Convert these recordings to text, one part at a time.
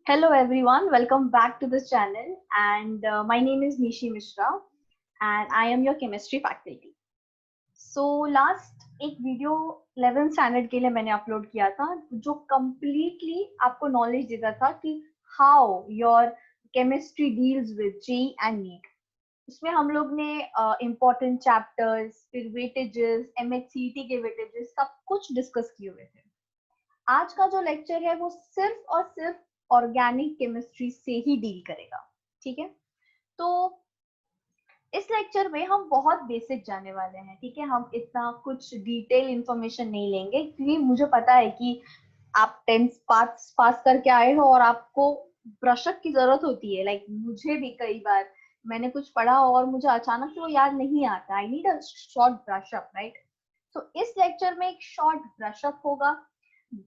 Hello everyone, welcome back to this channel and my name is Nishi Mishra and I am your chemistry faculty. So last एक video 11th standard के लिए मैंने upload किया था जो completely आपको knowledge देता था कि how your chemistry deals with JEE and NEET. उसमें हम लोग ने important chapters, फिर weightages, MHCET के weightages सब कुछ डिस्कस किए हुए थे. आज का जो लेक्चर है वो सिर्फ और सिर्फ ऑर्गेनिक केमिस्ट्री से ही डील करेगा. ठीक है, तो इस लेक्चर में हम बहुत बेसिक जाने वाले हैं. ठीक है, हम इतना कुछ डिटेल इंफॉर्मेशन नहीं लेंगे क्योंकि मुझे पता है कि आप 10th पास करके आए हो और आपको ब्रशअप की जरूरत होती है. लाइक मुझे भी कई बार मैंने कुछ पढ़ा और मुझे अचानक से वो याद नहीं आता. I need a short brush-up, right? तो इस लेक्चर में एक शॉर्ट ब्रशअप होगा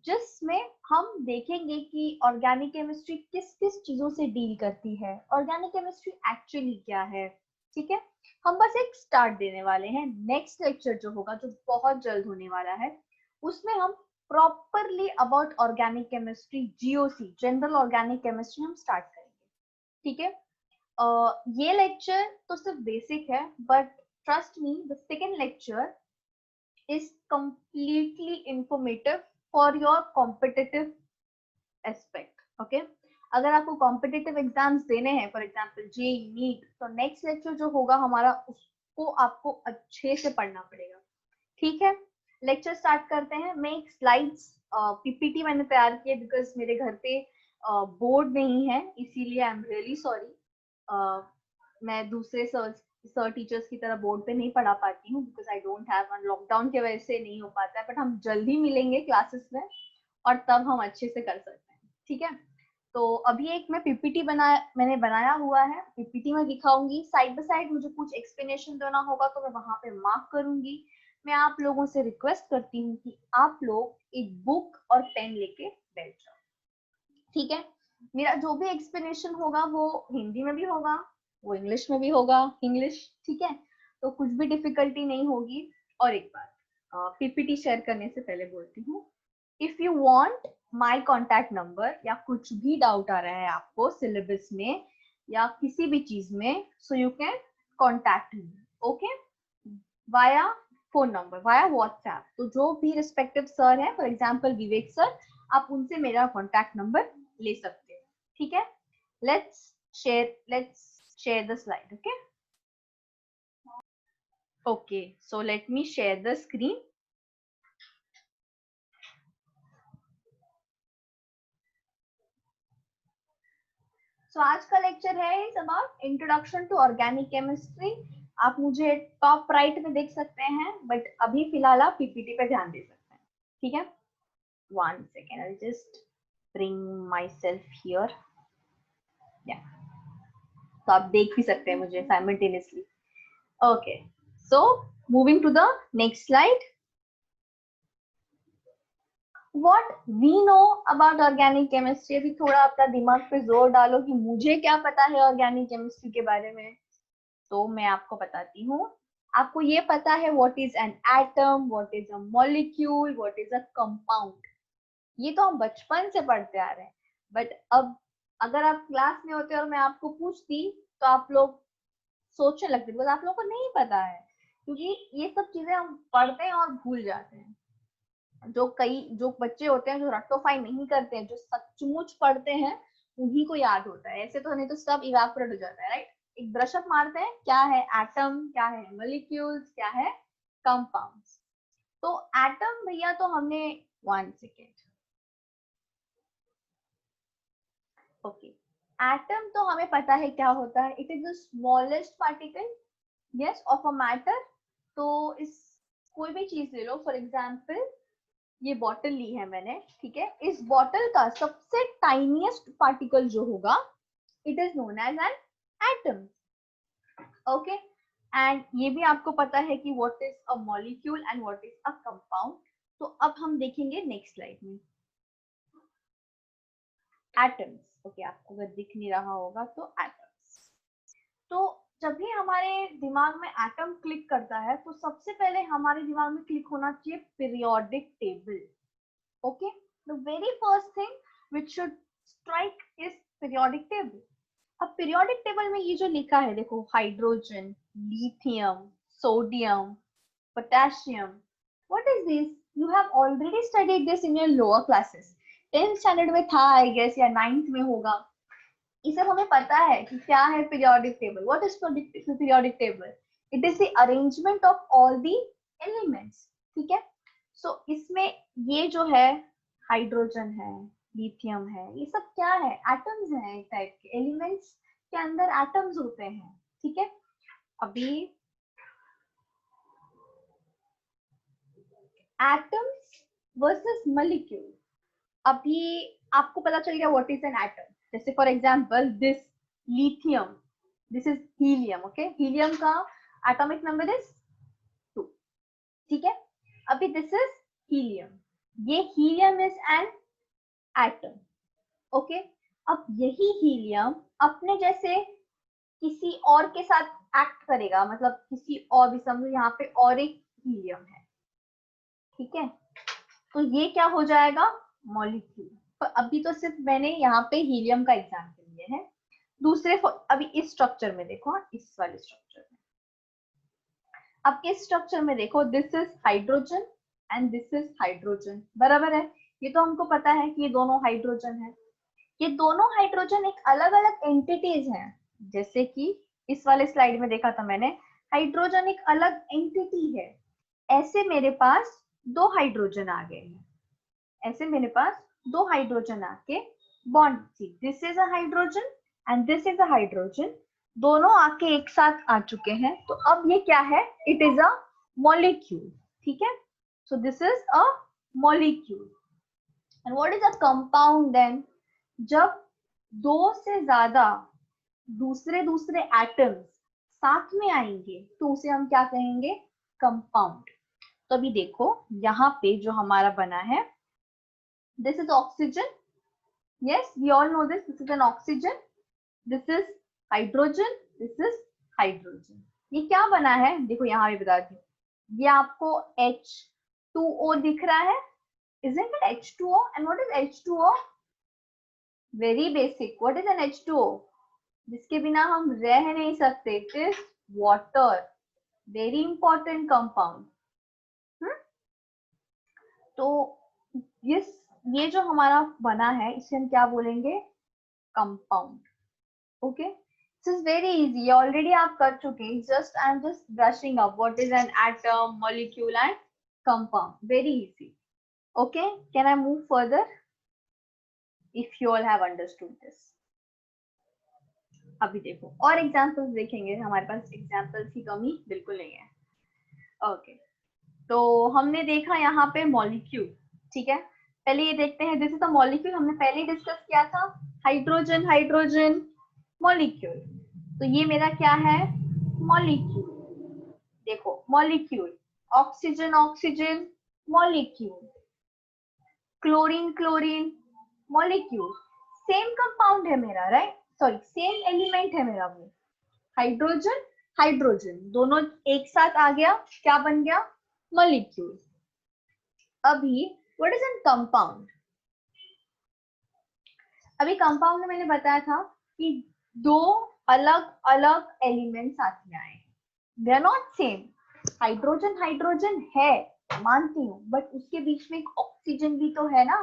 जिसमें हम देखेंगे कि ऑर्गेनिक केमिस्ट्री किस किस चीजों से डील करती है, ऑर्गेनिक केमिस्ट्री एक्चुअली क्या है. ठीक है, हम बस एक स्टार्ट देने वाले हैं. नेक्स्ट लेक्चर जो होगा, जो बहुत जल्द होने वाला है, उसमें हम properly about organic chemistry, GOC, general organic chemistry हम स्टार्ट करेंगे. ठीक है, ये लेक्चर तो सिर्फ बेसिक है, but trust me, the second lecture is completely informative for your competitive aspect. Okay, अगर आपको कॉम्पिटिटिव एग्जाम्स देने हैं, फॉर एग्जांपल जेई, नीट, तो नेक्स्ट लेक्चर जो होगा हमारा, उसको आपको अच्छे से पढ़ना पड़ेगा. ठीक है, लेक्चर स्टार्ट करते हैं. मैं एक स्लाइड्स पीपीटी मैंने तैयार की है बिकॉज मेरे घर पे बोर्ड नहीं है, इसीलिए आई एम रियली सॉरी. मैं दूसरे सर टीचर्स की तरह बोर्ड पे नहीं पढ़ा पाती हूँ because I don't have, lockdown की वजह से नहीं हो पाता है. बट हम जल्दी मिलेंगे क्लासेस में और तब हम अच्छे से कर सकते हैं. ठीक है, तो अभी एक मैं पीपीटी मैंने बनाया हुआ है, पीपीटी में दिखाऊंगी. साइड बाय साइड मुझे कुछ एक्सप्लेनेशन देना होगा तो मैं वहां पे मार्क करूंगी. मैं आप लोगों से रिक्वेस्ट करती हूँ कि आप लोग एक बुक और पेन लेके बैठ जाओ. ठीक है, मेरा जो भी एक्सप्लेनेशन होगा वो हिंदी में भी होगा, वो इंग्लिश में भी होगा, इंग्लिश. ठीक है, तो कुछ भी डिफिकल्टी नहीं होगी. और एक बार पीपीटी शेयर करने से पहले बोलती हूँ, if you want my contact number या कुछ भी डाउट आ रहा है आपको सिलेबस में या किसी भी चीज में, so you can contact me. Okay, via phone number, via WhatsApp. तो जो भी रिस्पेक्टिव सर है, फॉर एग्जांपल विवेक सर, आप उनसे मेरा कांटेक्ट नंबर ले सकते हो. ठीक है, let's share the slide. Okay, so let me share the screen. So आज का लेक्चर है is about introduction to organic chemistry. आप मुझे टॉप राइट में देख सकते हैं, बट अभी फिलहाल आप पीपीटी पे ध्यान दे सकते हैं. ठीक है, 1 second, I'll just bring myself here. Yeah, तो आप देख भी सकते हैं मुझे simultaneously. Okay, so moving to the next slide. What we know about organic chemistry. अभी थोड़ा अपना दिमाग पे जोर डालो कि मुझे क्या पता है ऑर्गेनिक केमिस्ट्री के बारे में. तो मैं आपको बताती हूँ. आपको ये पता है what is an atom, what is a molecule, what is a compound. ये तो हम बचपन से पढ़ते आ रहे हैं. बट अब अगर आप क्लास में होते और मैं आपको पूछती तो आप लोग सोचने लगते, बिकॉज आप लोगों को नहीं पता है, क्योंकि ये सब चीजें हम पढ़ते हैं और भूल जाते हैं. जो बच्चे होते हैं जो रट्टोफाई नहीं करते हैं, जो सचमुच पढ़ते हैं, उन्हीं को याद होता है. ऐसे तो नहीं तो सब इवेपोरेट हो जाता है, राइट? एक ब्रशअप मारते हैं, क्या है एटम, क्या है मॉलिक्यूल्स, क्या है कंपाउंड्स. तो एटम भैया तो हमने 1 सेकेंड. ओके, एटम तो हमें पता है क्या होता है. It is the smallest particle, yes, of a matter. तो इस कोई भी चीज ले लो, फॉर एग्जाम्पल ये बॉटल ली है मैंने. ठीक है, इस बॉटल का सबसे टाइनीएस्ट पार्टिकल जो होगा, it is known as an atom. Okay, and ये भी आपको पता है कि what is a molecule and what is a compound. तो अब हम देखेंगे नेक्स्ट स्लाइड में एटम्स. ओके, आपको अगर दिख नहीं रहा होगा तो एटम्स. तो जब भी हमारे दिमाग में एटम क्लिक करता है तो सबसे पहले हमारे दिमाग में क्लिक होना चाहिए periodic table. Okay, the very first thing which should strike is periodic table. अब पीरियोडिक टेबल में ये जो लिखा है देखो, hydrogen, lithium, sodium, potassium. What is this? You have already studied this in your lower classes. 10th standard में था I guess या 9th में होगा. ये सब हमें पता है कि क्या है periodic table. What is periodic table? It is the arrangement of all the elements. ठीक है? So इसमें ये जो है हाइड्रोजन है, लिथियम है, ये सब क्या है? एटम्स हैं एक टाइप के. एलिमेंट्स के अंदर एटम्स होते हैं. ठीक है? अभी एटम्स वर्सेस मॉलिक्यूल. अभी आपको पता चल गया व्हाट इज एन एटम. जैसे for example this lithium, this is helium. Okay, helium का एटॉमिक नंबर इज 2. ठीक है, अभी दिस इज हीलियम, ये helium is an atom. Okay, अब यही हीलियम अपने जैसे किसी और के साथ एक्ट करेगा, मतलब किसी और भी, समझो यहाँ पे और एक हीलियम है. ठीक है, तो ये क्या हो जाएगा? मॉलिक्यूल. तो अभी तो सिर्फ मैंने यहाँ पे हीलियम का एग्जांपल लिया है. दूसरे अभी इस स्ट्रक्चर में देखो, इस वाले स्ट्रक्चर में, अब इस स्ट्रक्चर में देखो, this is hydrogen and this is hydrogen. बराबर है, ये तो हमको पता है कि ये दोनों हाइड्रोजन है. ये दोनों हाइड्रोजन एक अलग अलग एंटिटीज हैं. जैसे कि इस वाले स्लाइड में देखा था मैंने, हाइड्रोजन एक अलग एंटिटी है. ऐसे मेरे पास 2 हाइड्रोजन आ गए हैं. ऐसे मेरे पास 2 हाइड्रोजन आके बॉन्ड थी. This is a hydrogen and this is a hydrogen. दोनों आके एक साथ आ चुके हैं. तो अब ये क्या है? It is a molecule. ठीक है, so this is a molecule. And what is a compound then? जब 2 से ज्यादा दूसरे दूसरे एटम्स साथ में आएंगे तो उसे हम क्या कहेंगे? कंपाउंड. तो अभी देखो यहाँ पे जो हमारा बना है, this is oxygen. Yes, we all know this. This is an oxygen. This is hydrogen. This is hydrogen. ये क्या बना है? देखो यहाँ पे बता दी. ये आपको H2O दिख रहा है. Isn't it H2O? And what is H2O? Very basic. What is an H2O? जिसके बिना हम रह नहीं सकते. It is water. Very important compound. तो ये जो हमारा बना है इसे हम क्या बोलेंगे? Compound. Okay, this is very easy. Already आप कर चुके. Just I am just brushing up what is an atom, molecule and compound. Very easy. Okay, can I move further if you all have understood this? अभी देखो और examples देखेंगे. हमारे पास examples की कमी बिल्कुल नहीं है. ओके, तो हमने देखा यहाँ पे मॉलिक्यूल. ठीक है, पहले ये देखते हैं. This is the molecule. हमने पहले डिस्कस किया था हाइड्रोजन, हाइड्रोजन, मॉलिक्यूल. तो ये मेरा क्या है? मॉलिक्यूल. देखो molecule, oxygen, oxygen, molecule. Chlorine, chlorine, molecule. Same compound है मेरा, राइट? सॉरी, सेम एलिमेंट है मेरा. वो हाइड्रोजन, हाइड्रोजन दोनों एक साथ आ गया, क्या बन गया? मॉलिक्यूल. अभी व्हाट इज एन कंपाउंड? अभी कंपाउंड में मैंने बताया था कि 2 अलग अलग एलिमेंट साथ में आए. They are not same. Hydrogen hydrogen है, मानती हूँ, बट उसके बीच में एक ऑक्सीजन भी तो है ना.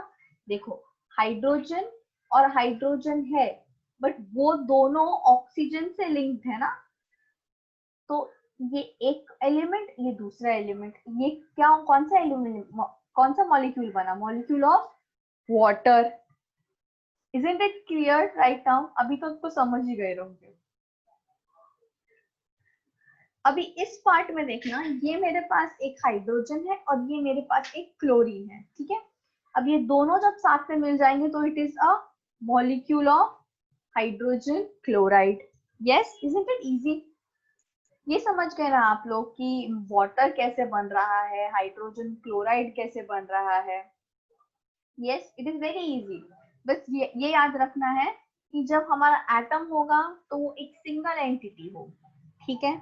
देखो हाइड्रोजन और हाइड्रोजन है, बट वो दोनों ऑक्सीजन से लिंक्ड है ना. तो ये एक एलिमेंट, ये दूसरा एलिमेंट, ये क्या, कौन सा एलिमेंट, कौन सा मॉलिक्यूल बना? Molecule of water. Isn't it clear right now? अभी तो उसको समझ ही गए होंगे. अभी इस पार्ट में देखना, ये मेरे पास एक हाइड्रोजन है और ये मेरे पास एक क्लोरीन है. ठीक है, अब ये दोनों जब साथ में मिल जाएंगे तो it is a molecule of hydrogen chloride. Yes, isn't it easy? ये समझ गए ना आप लोग कि वाटर कैसे बन रहा है, हाइड्रोजन क्लोराइड कैसे बन रहा है? Yes, it is very easy. बस ये याद रखना है कि जब हमारा एटम होगा तो वो एक सिंगल एंटिटी हो. ठीक है,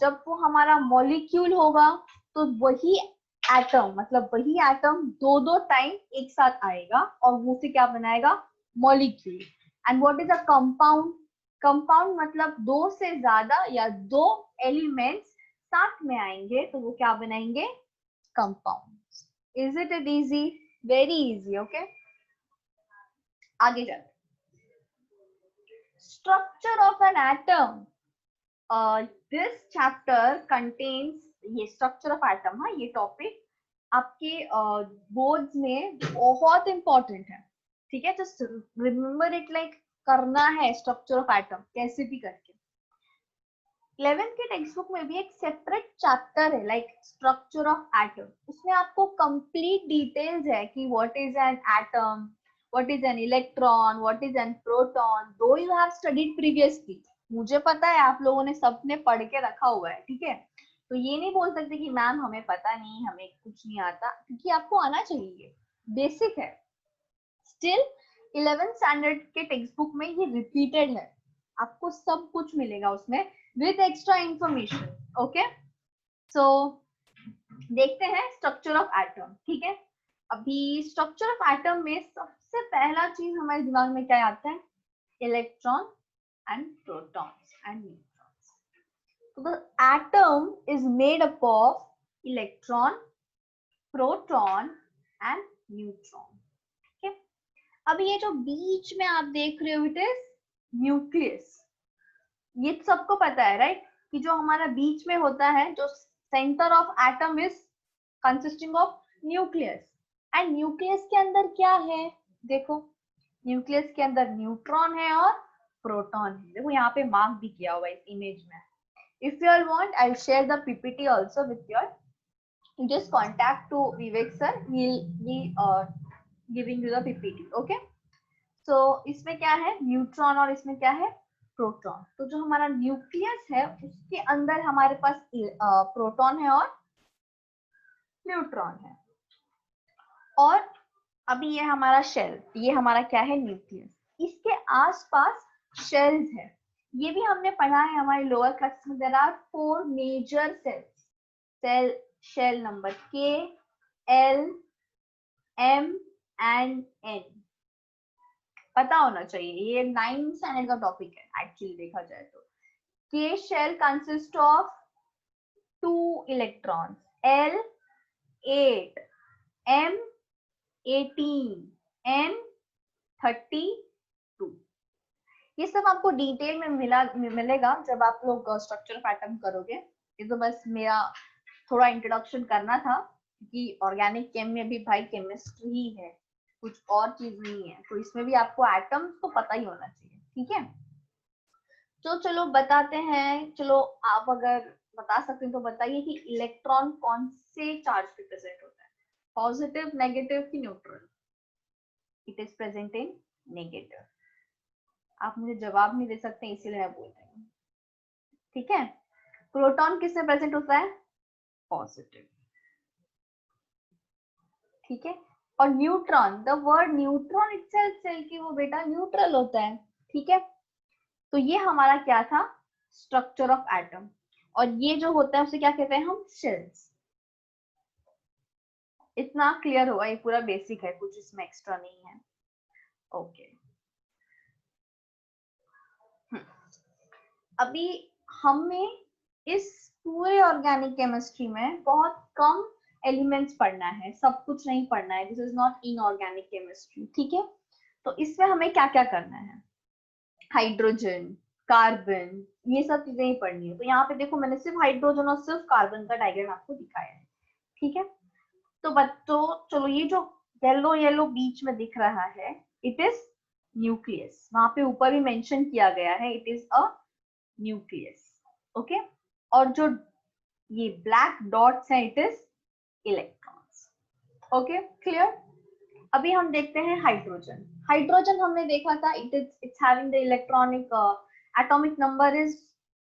जब वो हमारा मॉलिक्यूल होगा तो वही एटम, मतलब वही एटम 2 टाइम एक साथ आएगा और वो से क्या बनाएगा? Molecule. And what is a compound? Compound मतलब दो से ज्यादा या दो एलिमेंट्स साथ में आएंगे तो वो क्या बनाएंगे? Compound. Is it easy? Very easy. Okay, आगे चलते. Structure of an atom. This chapter contains, ये स्ट्रक्चर ऑफ एटम, हाँ ये टॉपिक आपके बोर्ड्स में बहुत इंपॉर्टेंट है. ठीक है, जस्ट रिमेम्बर इट, लाइक करना है स्ट्रक्चर ऑफ एटम कैसे भी करके. 11th के टेक्स्ट बुक में भी एक सेपरेट चैप्टर है लाइक स्ट्रक्चर ऑफ एटम. उसमें आपको कंप्लीट डिटेल्स है कि what is an atom, what is an electron, what is an proton. दो यू हैव स्टडीड प्रीवियसली, मुझे पता है आप लोगों ने सबने पढ़ के रखा हुआ है. ठीक है, तो ये नहीं बोल सकते कि मैम हमें पता नहीं, हमें कुछ नहीं आता, क्योंकि आपको आना चाहिए, बेसिक है. स्टिल 11th स्टैंडर्ड के टेक्स्ट बुक में ये रिपीटेड है, आपको सब कुछ मिलेगा उसमें विद एक्स्ट्रा इंफॉर्मेशन. ओके, सो देखते हैं स्ट्रक्चर ऑफ एटम. ठीक है, अभी स्ट्रक्चर ऑफ एटम में सबसे पहला चीज हमारे दिमाग में क्या आता है? Electron and protons and neutrons. So the atom is made up of electron, proton and neutron. Okay. अब ये जो बीच में आप देख रहे हो इट इज न्यूक्लियस. ये सबको पता है राइट, कि जो हमारा बीच में होता है, जो centre of atom is consisting of nucleus. And nucleus के अंदर क्या है? देखो, न्यूक्लियस के अंदर न्यूट्रॉन है और प्रोटॉन है. देखो यहाँ पे मार्क भी किया हुआ है इस इमेज में. If you all want, I'll share the PPT also with you. You just contact to Vivek sir. He'll be giving you the PPT. Okay? So इसमें क्या है? न्यूट्रॉन और इसमें क्या है? प्रोटॉन. तो जो हमारा न्यूक्लियस है उसके अंदर हमारे पास प्रोटॉन है और न्यूट्रॉन है. और अभी ये हमारा शेल, ये हमारा क्या है? न्यूक्लियस. इसके आसपास शेल्स है. ये भी हमने पढ़ा है हमारे लोअर क्लास में. There are 4 major shells. Shell shell number K, L, M and N. पता होना चाहिए, ये 9th स्टैंडर्ड का टॉपिक है एक्चुअली देखा जाए तो. K shell consists of 2 electrons, L 8, M 18, N 32. ये सब आपको डिटेल में मिलेगा जब आप लोग स्ट्रक्चर ऑफ एटम करोगे. ये तो बस मेरा थोड़ा इंट्रोडक्शन करना था, क्योंकि ऑर्गेनिक केम में भी भाई केमिस्ट्री ही है, कुछ और चीज नहीं है. तो इसमें भी आपको एटम्स तो पता ही होना चाहिए. ठीक है, तो चलो बताते हैं. चलो आप अगर बता सकते हैं तो बताइए कि इलेक्ट्रॉन कौन से चार्ज पे प्रेजेंट होता है? पॉजिटिव, नेगेटिव की neutral? It is present in negative. आप मुझे जवाब नहीं दे सकते इसीलिए मैं बोल रही हूँ. ठीक है, प्रोटॉन किसमें प्रेजेंट होता है? पॉजिटिव. ठीक है, और neutron, the word neutron itself सेल की वो बेटा न्यूट्रल होता है. ठीक है, तो ये हमारा क्या था? Structure of atom. और ये जो होता है उसे क्या कहते हैं हम? शेल्स. इतना क्लियर होगा, ये पूरा बेसिक है, कुछ इसमें एक्स्ट्रा नहीं है. ओके, अभी हमें इस पूरे ऑर्गेनिक केमिस्ट्री में बहुत कम एलिमेंट्स पढ़ना है, सब कुछ नहीं पढ़ना है. This is not inorganic chemistry. ठीक है, तो इसमें हमें क्या क्या करना है? हाइड्रोजन, कार्बन, ये सब चीजें ही पढ़नी है. तो यहाँ पे देखो मैंने सिर्फ हाइड्रोजन और सिर्फ कार्बन का डायग्राम आपको दिखाया है. ठीक है, तो बच्चों चलो ये जो येलो येलो बीच में दिख रहा है इट इज न्यूक्लियस. वहां पे ऊपर भी मेंशन किया गया है it is a nucleus. Okay, और जो ये ब्लैक डॉट्स हैं it is electrons. Okay, clear. अभी हम देखते हैं हाइड्रोजन. हाइड्रोजन हमने देखा था it's having the electronic atomic number is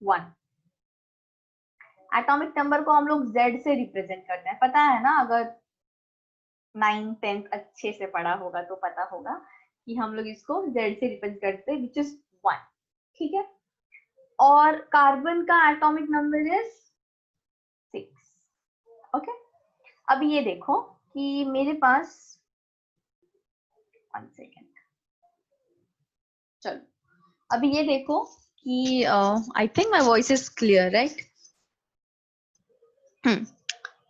1. Atomic number को हम लोग Z से रिप्रेजेंट करते हैं, पता है ना? अगर 9th 10th अच्छे से पढ़ा होगा तो पता होगा कि हम लोग इसको Z से रिप्रेजेंट करते हैं विच इज 1. ठीक है, और कार्बन का एटॉमिक नंबर इज 6. ओके, अब ये देखो कि मेरे पास 1 सेकेंड, चलो अभी ये देखो कि I think my voice is clear, right?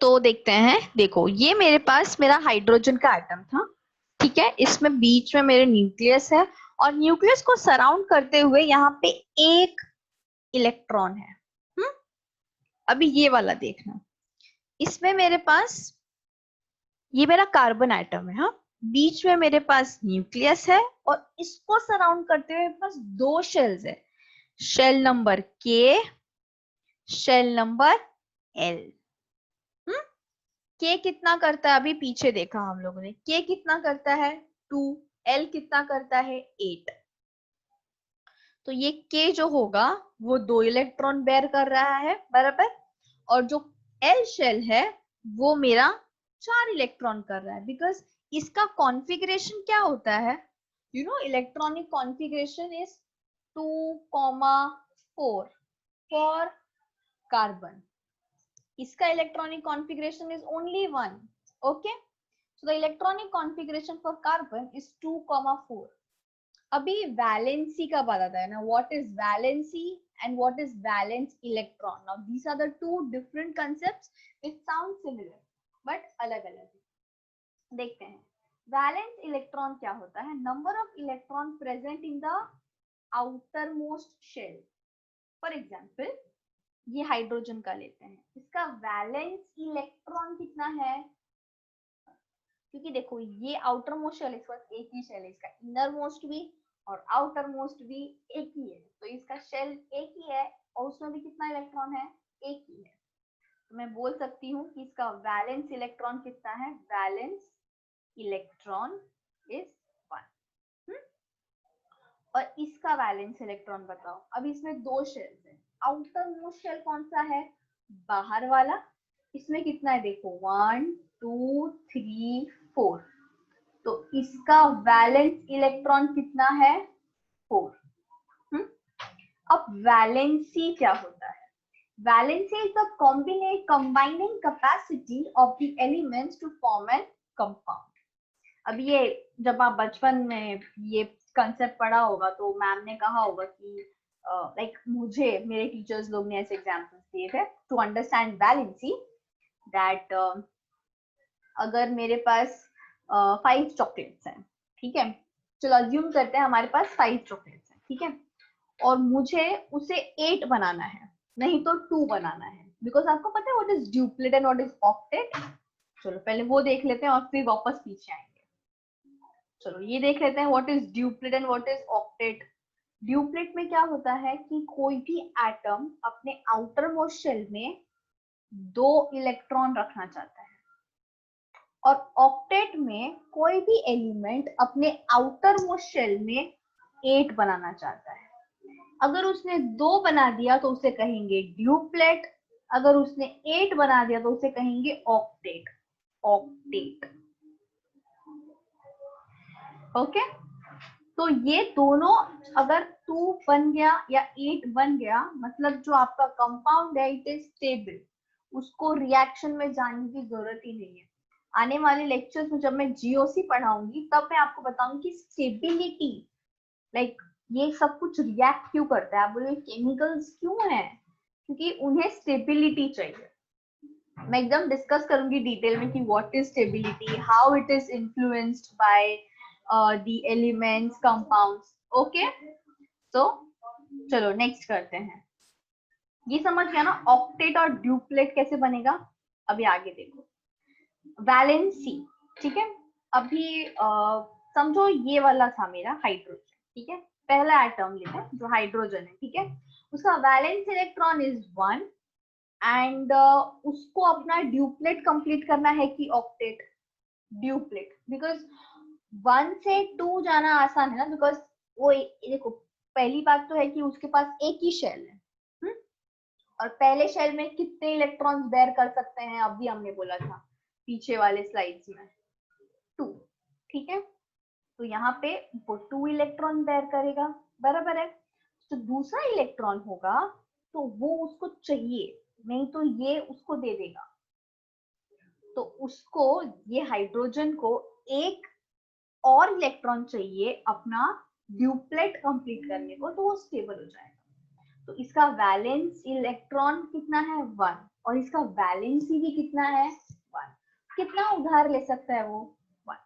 तो देखते हैं, देखो ये मेरे पास मेरा हाइड्रोजन का एटम था, ठीक है। इसमें बीच में मेरे न्यूक्लियस है और न्यूक्लियस को सराउंड करते हुए यहाँ पे एक इलेक्ट्रॉन है। अभी ये वाला देखना, इसमें मेरे पास ये मेरा कार्बन एटम है, हाँ। बीच में मेरे पास न्यूक्लियस है और इसको सराउंड करते हुए मेरे पास दो शेल्स है, शेल नंबर के, शेल नंबर एल। के कितना करता है, अभी पीछे देखा हम लोगों ने, के कितना करता है 2, एल कितना करता है 8। तो ये के जो होगा वो 2 इलेक्ट्रॉन बेयर कर रहा है, बराबर। और जो एल शेल है वो मेरा 4 इलेक्ट्रॉन कर रहा है, बिकॉज इसका कॉन्फ़िगरेशन क्या होता है, you know, electronic configuration is 2,4 for carbon. इसका electronic configuration is only 1, okay. So the electronic configuration for carbon is 2,4। अभी वैलेंसी का बताता है ना, what is valency and what is valence electron. Now these are the two different concepts which sound similar but अलग अलग है। देखते हैं वैलेंस इलेक्ट्रॉन क्या होता है। Number of electron present in the outermost shell. For example ये हाइड्रोजन का लेते हैं, इसका वैलेंस इलेक्ट्रॉन कितना है, क्योंकि देखो ये आउटर मोस्ट शेल, इसका एक ही शेल है, इसका इनर मोस्ट भी और आउटर मोस्ट भी एक ही है, तो इसका शेल एक ही है और उसमें भी कितना इलेक्ट्रॉन है, एक ही है। तो मैं बोल सकती हूँ कि इसका वैलेंस इलेक्ट्रॉन कितना है, वैलेंस इलेक्ट्रॉन इज 1। और इसका वैलेंस इलेक्ट्रॉन बताओ। अब इसमें दो शेल्स है, आउटर मोस्ट शेल कौन सा है, बाहर वाला। इसमें कितना है देखो 1 2 3 4, तो इसका वैलेंस इलेक्ट्रॉन कितना है 4। अब वैलेंसी क्या होता है, valency is the combining capacity of the elements to form an compound। अब ये जब आप बचपन में ये कंसेप्ट पढ़ा होगा तो मैम ने कहा होगा कि लाइक मुझे मेरे टीचर्स लोग ने ऐसे एग्जांपल्स दिए थे टू अंडरस्टैंड वैलेंसी, दैट अगर मेरे पास 5 चॉकलेट्स हैं, ठीक है, चलो अज्यूम करते हैं हमारे पास 5 चॉकलेट्स हैं, ठीक है, और मुझे उसे 8 बनाना है, नहीं तो 2 बनाना है, बिकॉज आपको पता है what is duplet and what is octet. चलो पहले वो देख लेते हैं और फिर वापस पीछे आएंगे। चलो ये देख लेते हैं what is duplet and what is octet. Duplet में क्या होता है कि कोई भी एटम अपने आउटर मोस्ट शेल में 2 इलेक्ट्रॉन रखना चाहता है, और ऑक्टेट में कोई भी एलिमेंट अपने आउटर मोस्ट शेल में 8 बनाना चाहता है। अगर उसने 2 बना दिया तो उसे कहेंगे ड्यूप्लेट, अगर उसने 8 बना दिया तो उसे कहेंगे ऑक्टेट, ऑक्टेट, ओके। तो ये दोनों अगर 2 बन गया या 8 बन गया, मतलब जो आपका कंपाउंड है इट इज स्टेबल, उसको रिएक्शन में जाने की जरूरत ही नहीं है। आने वाले लेक्चर्स में जब मैं जीओसी पढ़ाऊंगी तब मैं आपको बताऊंगी स्टेबिलिटी, लाइक ये सब कुछ रिएक्ट क्यों करता है। आप बोले केमिकल्स क्यों है, क्योंकि उन्हें स्टेबिलिटी चाहिए। मैं एकदम डिस्कस करूंगी डिटेल में कि what is stability, how it is influenced by the elements compounds, okay. तो चलो नेक्स्ट करते हैं। ये समझ गया ना ऑक्टेट और ड्यूप्लेट कैसे बनेगा। अभी आगे देखो वैलेंसी, ठीक है। अभी समझो ये वाला था मेरा हाइड्रोजन, ठीक है, पहला एटम लेते हैं जो हाइड्रोजन है, ठीक है, उसका वैलेंस इलेक्ट्रॉन इज 1 एंड उसको अपना ड्यूप्लेट कंप्लीट करना है कि ऑक्टेट, ड्यूप्लेट, बिकॉज 1 से 2 जाना आसान है ना, बिकॉज वो देखो पहली बात तो है कि उसके पास एक ही शेल है, और पहले शेल में कितने इलेक्ट्रॉन्स बेयर कर सकते हैं अभी हमने बोला था पीछे वाले स्लाइड्स में 2, ठीक है। तो यहाँ पे वो 2 इलेक्ट्रॉन बेयर करेगा, बराबर है। तो दूसरा इलेक्ट्रॉन होगा तो वो उसको चाहिए, नहीं तो ये उसको दे देगा, तो उसको ये हाइड्रोजन को एक और इलेक्ट्रॉन चाहिए अपना ड्यूप्लेट कंप्लीट करने को, तो वो स्टेबल हो जाएगा। तो इसका वैलेंस इलेक्ट्रॉन कितना है 1, और इसका वैलेंसी भी कितना है 1। कितना उधार ले सकता है वो 1।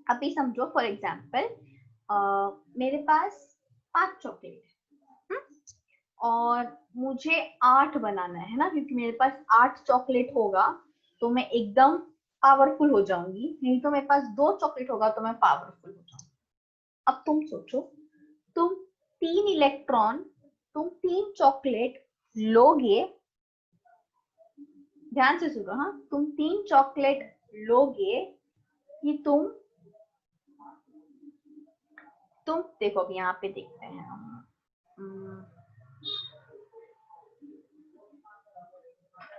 अभी समझो फॉर एग्जाम्पल मेरे पास 5 चॉकलेट है, और मुझे 8 बनाना है ना, क्योंकि मेरे पास 8 चॉकलेट होगा तो मैं एकदम पावरफुल हो जाऊंगी, नहीं तो मेरे पास 2 चॉकलेट होगा तो मैं पावरफुल हो जाऊंगी। अब तुम सोचो, तुम 3 इलेक्ट्रॉन, तुम 3 चॉकलेट लोगे, ध्यान से सुनो, हाँ, तुम 3 चॉकलेट लोगे कि तुम देखो, अब यहाँ पे देखते हैं हम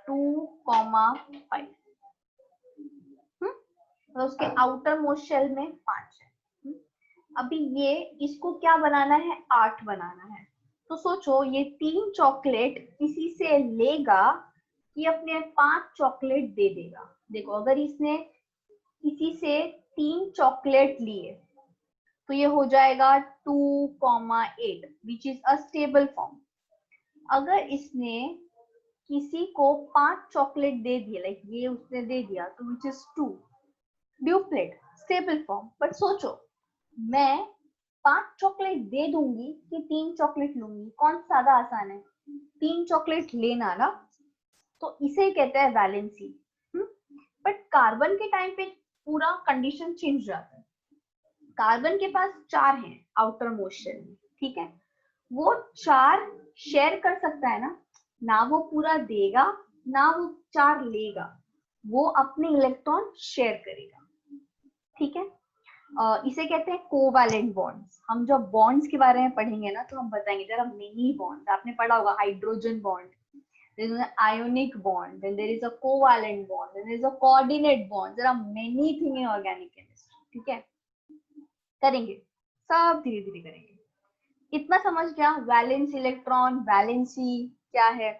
2,5, तो उसके आउटर मोस्ट शेल में 5 है। अभी ये इसको क्या बनाना है 8 बनाना है, तो सोचो ये 3 चॉकलेट किसी से लेगा कि अपने 5 चॉकलेट दे देगा। देखो अगर इसने किसी से 3 चॉकलेट लिए तो ये हो जाएगा 2,8 which is a stable form. अगर इसने किसी को 5 चॉकलेट दे दिया, लाइक ये उसने दे दिया, तो which is 2 duplet stable form. But सोचो मैं 5 चॉकलेट दे दूंगी कि 3 चॉकलेट लूंगी, कौन सा ज्यादा आसान है? 3 चॉकलेट लेना ना, तो इसे कहते हैं वैलेंसी। बट कार्बन के टाइम पे पूरा कंडीशन चेंज जाता है। कार्बन के पास 4 हैं आउटर मोस्ट शेल में, ठीक है, वो 4 शेयर कर सकता है ना वो पूरा देगा ना वो 4 लेगा, वो अपने इलेक्ट्रॉन शेयर करेगा, ठीक है। इसे कहते हैं कोवैलेंट बॉन्ड्स। हम जब बॉन्ड्स के बारे में पढ़ेंगे ना तो हम बताएंगे देयर आर मेनी बॉन्ड्स। आपने पढ़ा होगा hydrogen bond, there is an ionic bond, then there is a covalent bond, then there is a coordinate bond, there are many things in organic chemistry, ठीक है। करेंगे, सब धीरे धीरे करेंगे। इतना समझ गया वैलेंस इलेक्ट्रॉन वैलेंसी क्या है।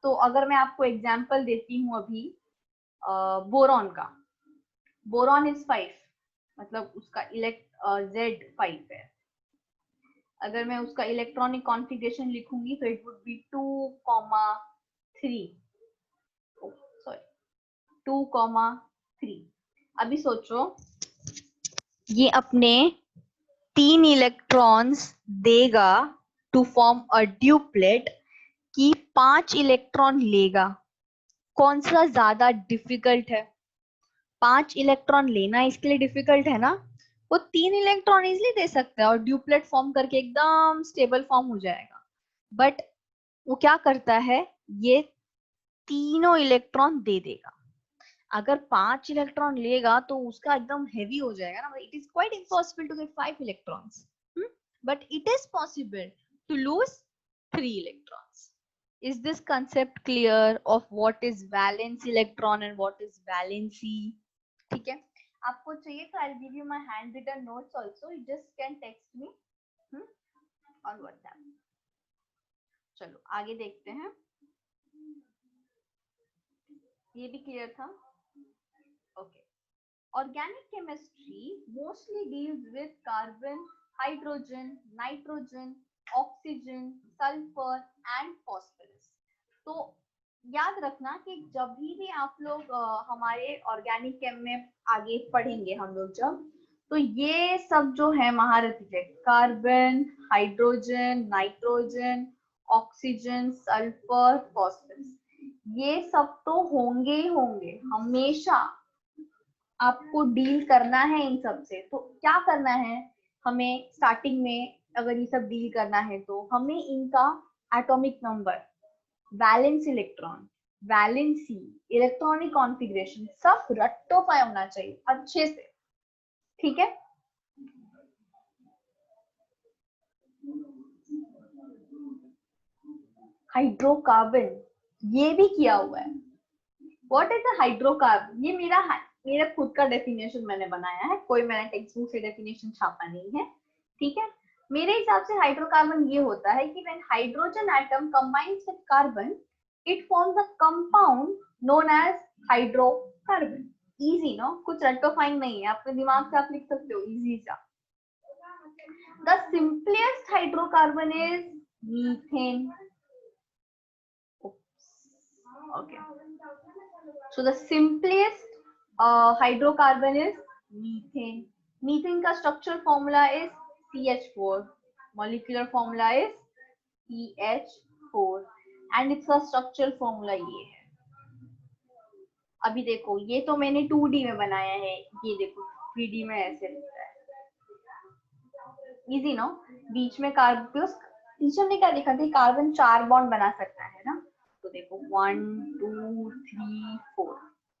तो अगर मैं आपको एग्जांपल देती हूँ अभी बोरॉन का, बोरॉन इज 5, मतलब उसका Z5 है। अगर मैं उसका इलेक्ट्रॉनिक कॉन्फ़िगरेशन लिखूंगी तो इट वुड बी 2,3, सॉरी 2,3। अभी सोचो ये अपने 3 इलेक्ट्रॉन्स देगा टू फॉर्म अ ड्यूप्लेट कि 5 इलेक्ट्रॉन लेगा। कौन सा ज्यादा डिफिकल्ट है? 5 इलेक्ट्रॉन लेना इसके लिए डिफिकल्ट है ना, वो 3 इलेक्ट्रॉन इजिली दे सकता है और ड्यूप्लेट फॉर्म करके एकदम स्टेबल फॉर्म हो जाएगा। बट वो क्या करता है, ये तीनों इलेक्ट्रॉन दे देगा। अगर 5 इलेक्ट्रॉन लेगा तो उसका एकदम हेवी हो जाएगा ना, it is quite impossible to get 5 electrons, but it is possible to lose 3 electrons. Is this concept clear of what is valence electron and what is valency? ठीक है, आपको चाहिए तो I'll give you my handwritten notes also. You just can text me on WhatsApp. चलो आगे देखते हैं। ये भी क्लियर था? Okay. Organic chemistry mostly deals with carbon, hydrogen, nitrogen, oxygen, sulfur and phosphorus. तो याद रखना कि जब भी आप लोग हमारे ऑर्गेनिक केम में आगे पढ़ेंगे हम लोग जब, तो ये सब जो है महारथी है, carbon, hydrogen, nitrogen, oxygen, sulphur, phosphorus, ये सब तो होंगे ही होंगे, हमेशा आपको डील करना है इन सब से। तो क्या करना है हमें स्टार्टिंग में, अगर ये सब डील करना है तो हमें इनका atomic number, valence electron, valency, electronic configuration सब रट्टोपाय होना चाहिए अच्छे से, ठीक है। हाइड्रोकार्बन ये भी किया हुआ है। What is a hydrocarbon? ये मेरा खुद का डेफिनेशन मैंने बनाया है, कोई मैंने टेक्स्ट बुक से डेफिनेशन छापा नहीं है, ठीक है। मेरे हिसाब से हाइड्रोकार्बन ये होता है कि when hydrogen atom combines with carbon it forms a compound known as hydrocarbon. Easy no, कुछ रट्टोफाइंग नहीं है, अपने दिमाग से आप लिख सकते हो इजी सा। The simplest hydrocarbon is methane. Oops. Okay. So the simplest hydrocarbon is methane. Methane का structural formula is CH4. Molecular formula is CH4 and its structural formula ये है. अभी देखो ये तो मैंने 2D में बनाया है, ये देखो 3D में ऐसे लिखता है. Easy no. बीच में कार्बन, टीचर ने क्या लिखा था, कार्बन 4 बॉन्ड बना सकता है ना. तो देखो 1 2 3 4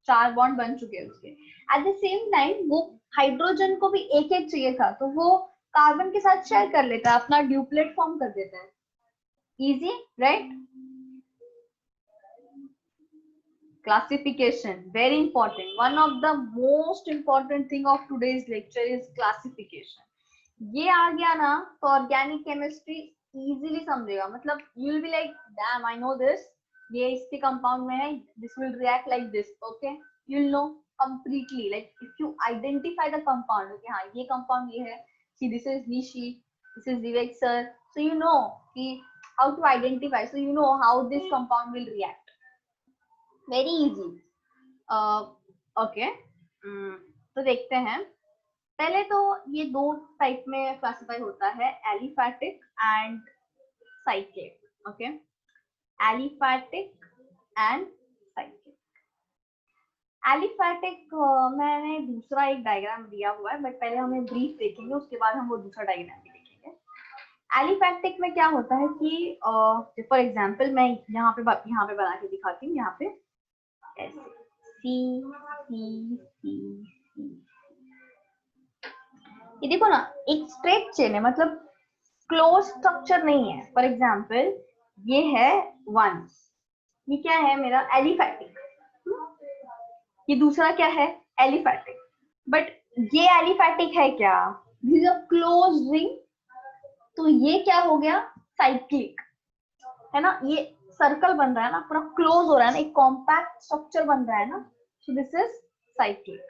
4 बॉन्ड बन चुके हैं उसके. एट द सेम टाइम वो हाइड्रोजन को भी एक एक चाहिए था, तो वो कार्बन के साथ शेयर कर लेता है, अपना ड्यूप्लेट फॉर्म कर देता है. Easy right. Classification, very important. One of the most important thing of today's lecture is classification. ये आ गया ना तो ऑर्गेनिक केमिस्ट्री इजीली समझेगा. मतलब you will be like damn I know this, ये इसके कंपाउंड में है, this will react like this. Okay, you will know completely. Like if you identify the compound, okay हाँ ये कंपाउंड ये है, see this is Nishi, this is Vivek sir, so you know कि how to identify, so you know how this compound will react. Very easy. Okay, तो देखते हैं. पहले तो ये दो टाइप में क्लासिफाई होता है, aliphatic and cyclic. Okay, aliphatic and cyclic. Aliphatic मैंने दूसरा एक डायग्राम दिया हुआ है, बट पहले हमें ब्रीफ देखेंगे, उसके बाद हम वो दूसरा डायग्राम भी देखेंगे. एलिफैटिक में क्या होता है कि फॉर एग्जांपल मैं यहाँ पे बना के दिखाती हूँ. यहाँ पे ऐसे सी सी सी सी, ये देखो ना एक स्ट्रेट चेन है, मतलब क्लोज स्ट्रक्चर नहीं है. फॉर एग्जांपल ये है 1, ये क्या है मेरा एलिफैटिक. ये दूसरा क्या है एलिफैटिक. बट ये एलिफैटिक है क्या, this is a close ring. तो ये क्या हो गया साइक्लिक है ना. ये सर्कल बन रहा है ना, पूरा क्लोज हो रहा है ना, एक कॉम्पैक्ट स्ट्रक्चर बन रहा है ना. सो दिस इज साइक्लिक.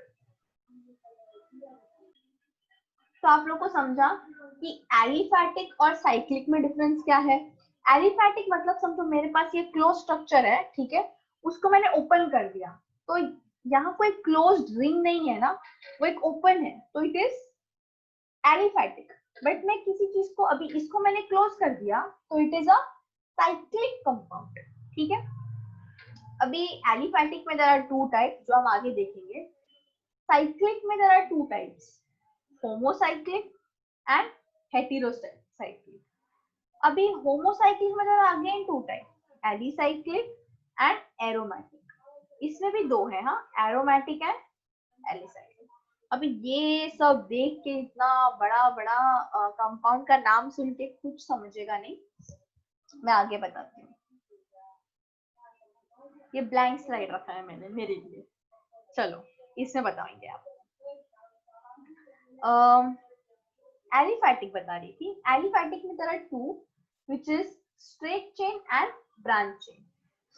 तो आप लोग को समझा कि एलिफैटिक और साइक्लिक में डिफरेंस क्या है. एलिफैटिक मतलब समझो मेरे पास ये क्लोज स्ट्रक्चर है, ठीक है, उसको मैंने ओपन कर दिया, तो यहाँ कोई क्लोज्ड रिंग नहीं है ना, वो एक ओपन है, तो इट इज एलिफैटिक. बट मैं किसी चीज को अभी इसको मैंने क्लोज कर दिया, तो it is a cyclic compound. ठीक है. अभी एलिफैटिक में देयर आर 2 टाइप्स जो हम आगे देखेंगे. साइक्लिक में there are 2 types, homocyclic and heterocyclic. अभी होमोसाइक्लिक में there are again 2 types, alicyclic and aromatic. इसमें भी 2 है हाँ, एरोमेटिक एंड एलिसाइक्लिक. अभी ये सब देख के इतना बड़ा बड़ा कंपाउंड का नाम सुन के कुछ समझेगा नहीं, मैं आगे बताती हूँ. ये ब्लैंक स्लाइड रखा है मैंने मेरे लिए, चलो इसमें बताएंगे आप. एलिफैटिक बता रही थी. एलिफैटिक में there are 2 which is straight chain and branch chain.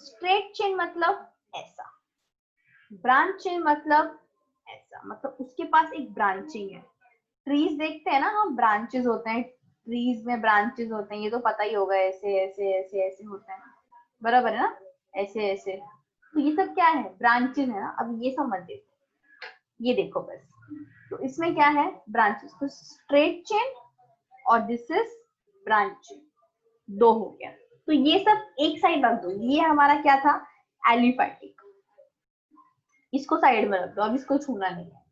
Straight chain मतलब ऐसा, ब्रांच चेन मतलब ऐसा, मतलब उसके पास एक ब्रांचिंग है. ट्रीज देखते हैं ना हम, ब्रांचेस होते हैं, ट्रीज में ब्रांचेस होते हैं, ये तो पता ही होगा, ऐसे ऐसे ऐसे ऐसे होते हैं, बराबर है ना, ऐसे ऐसे. तो ये सब क्या है, ब्रांचेस है ना. अब ये समझ देखो, ये देखो बस. तो इसमें क्या है ब्रांचेस, तो स्ट्रेट चेन और दिस इज ब्रांच चेन, 2 हो गया. तो ये सब एक साइड रख दो, ये हमारा क्या था एलिफैटिक, इसको साइड में रख दो, अब इसको छूना नहीं है.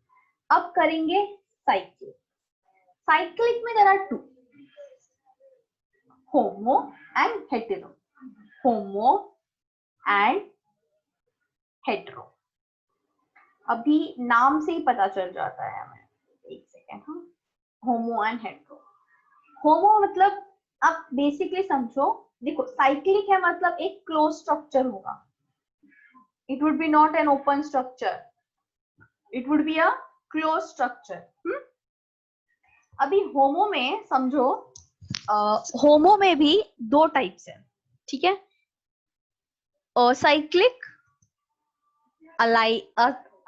अब करेंगे साइक्लिक. साइक्लिक में there are 2, homo and hetero. Homo and hetero. अभी नाम से ही पता चल जाता है हमें, एक सेकेंड. हाँ, होमो एंड हेटेरो. होमो मतलब आप बेसिकली समझो, देखो साइक्लिक है मतलब एक क्लोज स्ट्रक्चर होगा, it would be not an open structure, it would be a closed structure. अभी होमो में समझो, होमो में भी 2 टाइप्स है, ठीक है, साइक्लिक,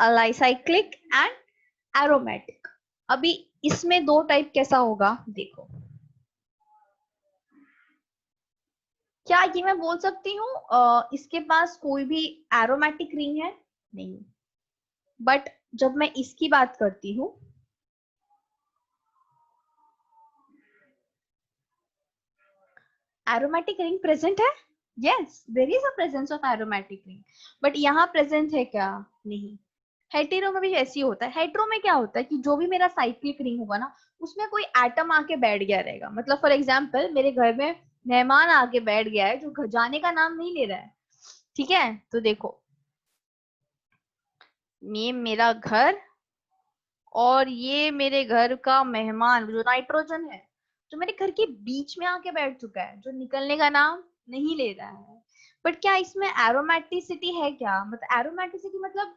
अलाइसाइक्लिक एंड एरोमेटिक. अभी इसमें 2 टाइप कैसा होगा देखो. क्या ये मैं बोल सकती हूँ इसके पास कोई भी एरोमेटिक रिंग है? नहीं। बट जब मैं इसकी बात करती हूँ, एरोमेटिक रिंग प्रेजेंट है। Yes, there is a presence of aromatic ring, but यहाँ प्रेजेंट है क्या? नहीं। हेटेरो में भी ऐसे ही होता है। हेटेरो में क्या होता है कि जो भी मेरा साइक्लिक रिंग होगा ना, उसमें कोई एटम आके बैठ गया रहेगा। मतलब फॉर एग्जाम्पल मेरे घर में मेहमान आके बैठ गया है जो घर जाने का नाम नहीं ले रहा है। ठीक है, तो देखो, ये मेरा घर और ये मेरे घर का मेहमान जो नाइट्रोजन है, जो मेरे घर के बीच में आके बैठ चुका है, जो निकलने का नाम नहीं ले रहा है। बट क्या इसमें एरोमेटिसिटी है क्या? मतलब एरोमेटिसिटी मतलब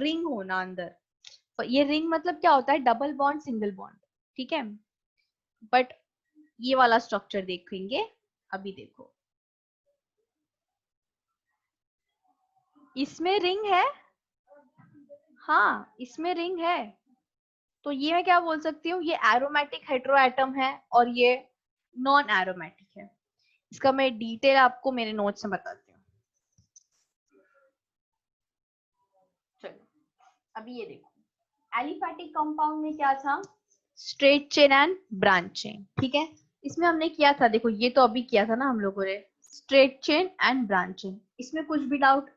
रिंग होना अंदर। ये रिंग मतलब क्या होता है? Double bond, single bond. ठीक है, बट ये वाला स्ट्रक्चर देखेंगे। अभी देखो, इसमें रिंग है। हाँ, इसमें रिंग है। तो ये मैं क्या बोल सकती हूँ? ये एरोमेटिक हेटेरोएटम है और ये नॉन एरोमेटिक है। इसका मैं डिटेल आपको मेरे नोट्स में बताती हूँ। चलो, अभी ये देखो, एलिफैटिक कंपाउंड में क्या था? Straight chain and branch chain. ठीक है, इसमें हमने किया था, देखो ये तो अभी किया था ना हम लोगों ने, straight chain and branch chain. इसमें कुछ भी डाउट?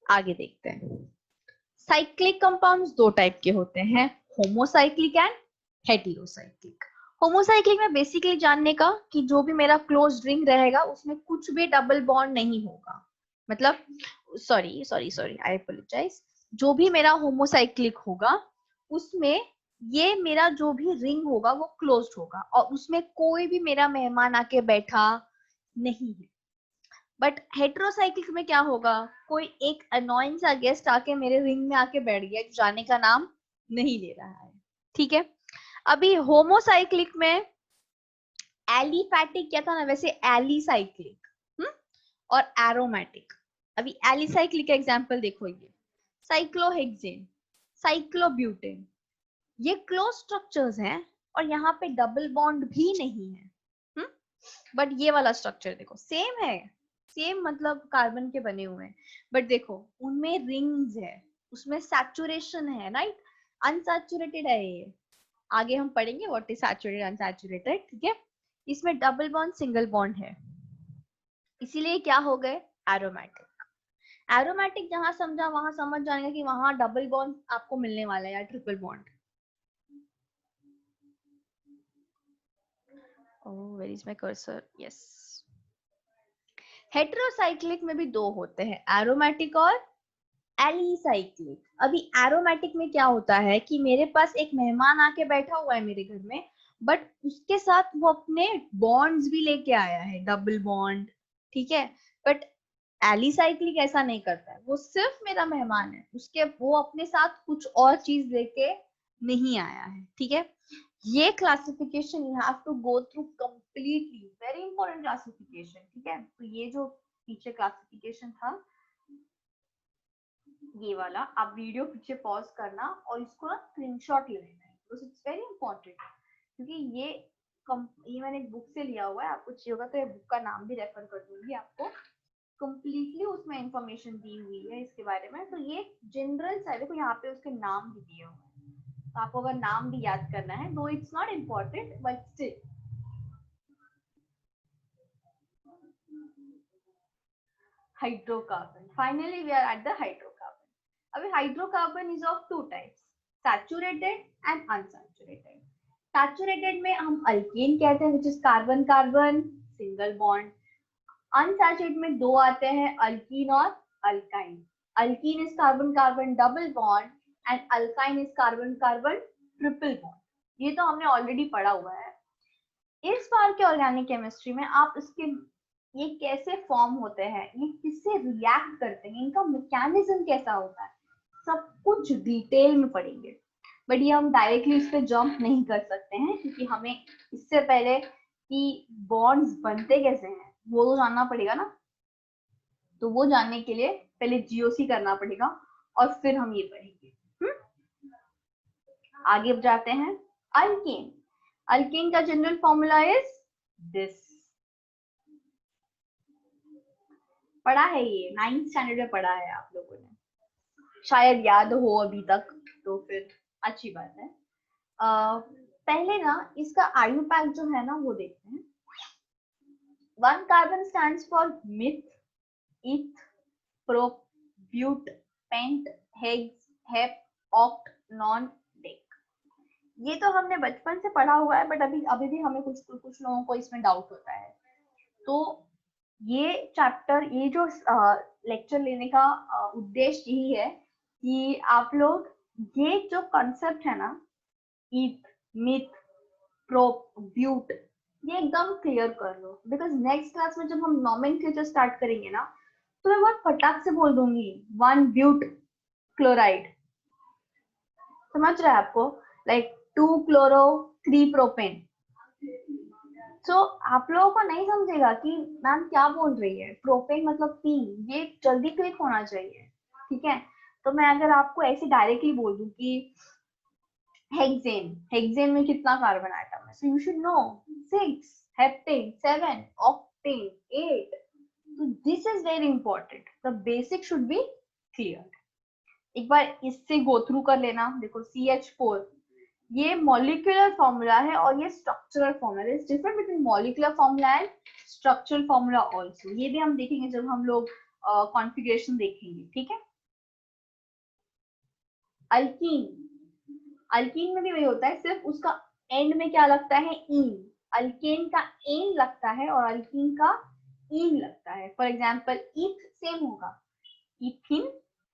आगे देखते हैं। साइक्लिक कंपाउंड्स दो टाइप के होते हैं, होमोसाइक्लिक एंड हेटेरोसाइक्लिक। होमोसाइक्लिक में बेसिकली जानने का कि जो भी मेरा क्लोज रिंग रहेगा उसमें कुछ भी डबल बॉन्ड नहीं होगा। मतलब सॉरी सॉरी सॉरी, आई अपोलोजाइज। जो भी मेरा होमोसाइक्लिक होगा उसमें ये मेरा जो भी रिंग होगा वो क्लोज्ड होगा और उसमें कोई भी मेरा मेहमान आके बैठा नहीं है। बट हेटेरोसाइक्लिक में क्या होगा? कोई एक अनोइंग सा गेस्ट आके मेरे रिंग में आके बैठ गया जो जाने का नाम नहीं ले रहा है। ठीक है, अभी होमोसाइक्लिक में एलिफैटिक क्या था ना, वैसे एलिसाइक्लिक और एरोमेटिक। अभी एलिसाइक्लिक का एग्जांपल देखो, ये साइक्लोहेक्सेन, साइक्लोब्यूटेन, ये क्लोज स्ट्रक्चर्स हैं और यहाँ पे डबल बॉन्ड भी नहीं है। बट ये वाला स्ट्रक्चर देखो सेम है, सेम मतलब कार्बन के बने हुए हैं, बट देखो उनमें रिंग्स है, उसमें सैचुरेशन है, राइट? अनसैचुरेटेड है ये। आगे हम पढ़ेंगे व्हाट इज सैचुरेटेड अनसैचुरेटेड। ठीक है, इसमें डबल बॉन्ड सिंगल बॉन्ड है, इसीलिए क्या हो गए? एरोमेटिक। एरोमेटिक जहां समझा वहां समझ जाएंगे कि वहां डबल बॉन्ड आपको मिलने वाला है या triple bond. Oh, where is my cursor? Yes. Heterocyclic में भी दो होते हैं, एरोमेटिक और एलिसाइक्लिक। अभी एरोमेटिक में क्या होता है कि मेरे पास एक मेहमान आके बैठा हुआ है मेरे घर में, बट उसके साथ वो अपने बॉन्ड्स भी लेके आया है, डबल बॉन्ड। ठीक है, बट एलिसाइक्लिक ऐसा नहीं करता है, वो सिर्फ मेरा मेहमान है, उसके वो अपने साथ कुछ और चीज लेके नहीं आया है। ठीक है, ये classification you have to go through completely, very important classification. ठीक है, तो ये जो पीछे क्लासिफिकेशन था ये वाला, आप वीडियो पीछे पॉज करना और इसको ना स्क्रीनशॉट ले लेना है, बिकॉज़ इट्स वेरी इंपॉर्टेंट। क्योंकि ये मैंने एक बुक से लिया हुआ है, आपको चाहिए होगा तो ये बुक का नाम भी रेफर कर दूंगी आपको। कंप्लीटली उसमें इंफॉर्मेशन दी हुई है इसके बारे में। तो ये जनरल सा है, देखो यहाँ पे उसके नाम भी दिए हुए हैं, तो आपको अगर नाम भी याद करना है, though it's not important but still. Hydrocarbon, finally we are at the hydrocarbon. अभी hydrocarbon is of two types, saturated and unsaturated. Saturated में हम अल्केन कहते हैं, which is carbon carbon single bond. Unsaturated में दो आते हैं, अल्कीन और alkyne. Alkene is carbon carbon double bond and alkyne is carbon carbon triple bond. ये तो हमने ऑलरेडी पढ़ा हुआ है। इस बार के ऑर्गेनिक केमिस्ट्री में आप इसके ये कैसे फॉर्म होते हैं, ये किससे रिएक्ट करते हैं, इनका मैकेनिज्म कैसा होता है, सब कुछ डिटेल में पढ़ेंगे। बट ये हम डायरेक्टली इस पे जंप नहीं कर सकते हैं क्योंकि हमें इससे पहले कि बॉन्ड्स बनते कैसे हैं वो तो जानना पड़ेगा ना। तो वो जानने के लिए पहले जीओसी करना पड़ेगा और फिर हम ये पढ़ेंगे। आगे जाते हैं। अल्केन, अल्केन का जनरल फॉर्मूला इज दिस, पढ़ा है, ये 9th स्टैंडर्ड में पढ़ा है आप लोगों ने, शायद याद हो अभी तक, तो फिर अच्छी बात है। पहले ना इसका आयु पैक जो है ना वो देखते हैं। 1 carbon stands for meth, eth, prop, but, pent, hex, hep, oct, non, dec. ये तो हमने बचपन से पढ़ा हुआ है, बट अभी अभी भी हमें कुछ लोगों को इसमें डाउट होता है। तो ये चैप्टर, ये जो लेक्चर लेने का उद्देश्य यही है कि आप लोग ये जो कॉन्सेप्ट है ना, ईथ, मिथ, प्रोप, ब्यूट, ये एकदम क्लियर कर लो, बिकॉज नेक्स्ट क्लास में जब हम नॉमेनक्लेचर स्टार्ट करेंगे ना, तो मैं बहुत फटाक से बोल दूंगी 1 ब्यूट क्लोराइड, समझ रहे हैं आपको, लाइक 2 क्लोरो 3 प्रोपेन। तो आप लोगों को नहीं समझेगा कि मैम क्या बोल रही है, प्रोपेन मतलब 3, ये जल्दी क्लिक होना चाहिए, ठीक है। तो मैं अगर आपको ऐसे डायरेक्टली बोल दूं कि हेक्सेन, हेक्सेन में कितना कार्बन आइटम है, so you should know 6, heptane 7, octane 8। so this is very important, the basic should be clear। एक बार इससे गो थ्रू कर लेना। देखो CH4 ये मॉलिक्यूलर फॉर्मूला है और ये स्ट्रक्चरल फॉर्मूला है। Different between molecular formula and structural formula also, ये भी हम देखेंगे जब हम लोग कॉन्फ़िगरेशन देखेंगे, ठीक है। अल्कीन, अल्कीन में भी वही होता है, सिर्फ उसका एंड में क्या लगता है, ईन। अल्केन का एन लगता है और अल्कीन का ईन लगता है। फॉर एग्जाम्पल ईथ सेम होगा, ethene,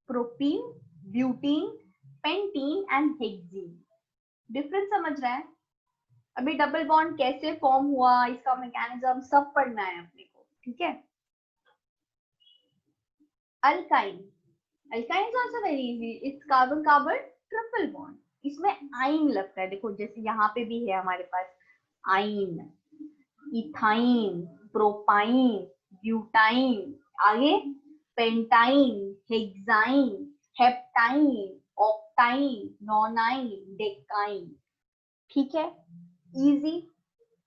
propene, butene, pentene and hexene. Difference समझ रहे हैं। अभी डबल बॉन्ड कैसे फॉर्म हुआ, इसका मैकेनिज्म सब पढ़ना है अपने को, ठीक है। Alkyne, alkyne is also very easy, it's carbon carbon triple bond, इसमें आइन लगता है। देखो जैसे यहाँ पे भी है हमारे पास आइन, इथाइन, प्रोपाइन, ब्यूटाइन, आगे पेंटाइन, हेक्साइन, हेप्टाइन, ऑक्टाइन, नॉनाइन, डेकाइन, ठीक है, इजी।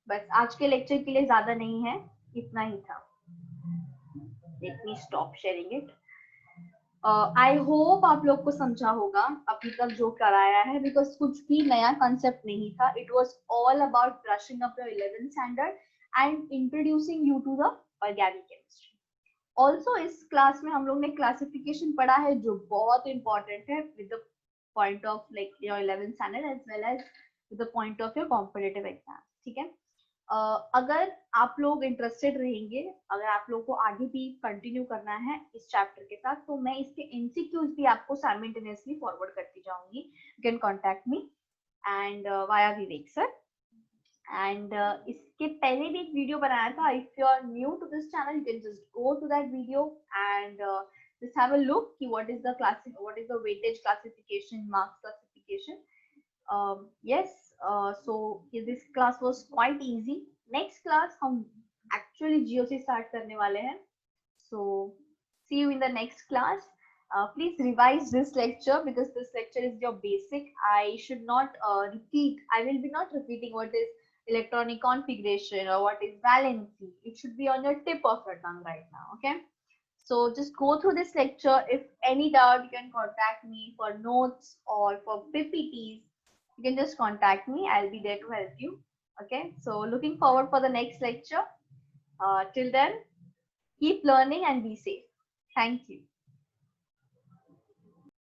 बस आज के लेक्चर के लिए ज्यादा नहीं है, इतना ही था। Let me stop sharing it. I hope आप लोग को समझा होगा अभी तक जो कराया है, बिकॉज कुछ भी नया कंसेप्ट नहीं था। It was all about brushing up your 11th standard and introducing you to the organic chemistry. Also इस क्लास में हम लोग ने क्लासिफिकेशन पढ़ा है जो बहुत इंपॉर्टेंट है with the point of like your 11th standard as well as with the point of your competitive exam, ठीक है। अगर आप लोग इंटरेस्टेड रहेंगे, अगर आप लोग को आगे भी कंटिन्यू करना है इस चैप्टर के साथ, तो मैं इसके एमसीक्यूज भी आपको साइमल्टेनियसली फॉरवर्ड करती जाऊंगी। You can contact me and via Vivek sir. And इसके पहले भी एक वीडियो बनाया था, if you are new to this channel you can just go to that video and just have a look कि what is the weightage classification, marks classification. Yes, so this class was quite easy. Next class हम actually GOC start करने वाले हैं, so see you in the next class. Please revise this lecture because this lecture is your basic. I should not repeat. I will be not repeating what is electronic configuration or what is valency. It should be on your tip of your tongue right now. Okay. So just go through this lecture. If any doubt, you can contact me for notes or for PPTs. You can just contact me. I'll be there to help you. Okay. So looking forward for the next lecture. Till then, keep learning and be safe. Thank you.